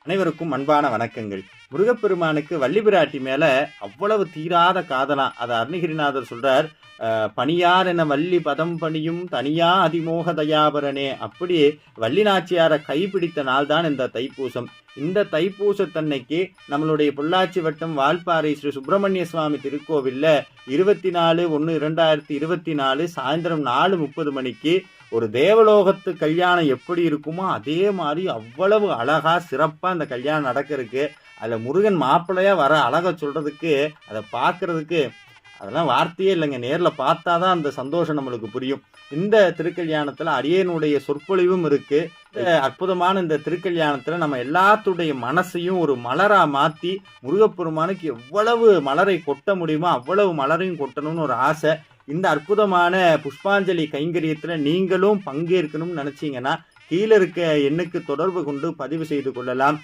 அனைவருக்கும் அன்பான வணக்கங்கள். முருகப்பெருமானுக்கு வள்ளி பிராட்டி மேல அவ்வளவு தீராத காதலாம். அதை அருணகிரிநாதர் சொல்றார். பணியார் என வள்ளி பதம் பணியும் தனியா அதிமோக தயாபரனே. அப்படி வள்ளி நாச்சியாரை கைப்பிடித்த நாள் தான் இந்த தைப்பூசம். இந்த தைப்பூசத்தன்னைக்கு நம்மளுடைய பொள்ளாச்சி வட்டம் வால்பாறை ஸ்ரீ சுப்பிரமணிய சுவாமி திருக்கோவில்ல 24/1/2024 சாயந்தரம் 4:30 மணிக்கு ஒரு தேவலோகத்து கல்யாணம் எப்படி இருக்குமோ அதே மாதிரி அவ்வளவு அழகா சிறப்பா இந்த கல்யாணம் நடக்கிறதுக்கு, அதுல முருகன் மாப்பிள்ளையா வர அழகை சொல்றதுக்கு, அதை பார்க்கறதுக்கு அதெல்லாம் வார்த்தையே இல்லைங்க. நேர்ல பார்த்தாதான் அந்த சந்தோஷம் நம்மளுக்கு புரியும். இந்த திருக்கல்யாணத்துல அடியேனுடைய சொற்பொழிவும் இருக்கு. அற்புதமான இந்த திருக்கல்யாணத்துல நம்ம எல்லாத்துடைய மனசையும் ஒரு மலரா மாத்தி முருகப்பெருமானுக்கு எவ்வளவு மலரை கொட்ட முடியுமோ அவ்வளவு மலரையும் கொட்டணும்னு ஒரு ஆசை. இந்த அற்புதமான புஷ்பாஞ்சலி கைங்கரியத்துல நீங்களும் பங்கேற்கணும்னு நினைச்சீங்கன்னா கீழே இருக்க எண்ணுக்கு தொடர்பு கொண்டு பதிவு செய்து கொள்ளலாம்.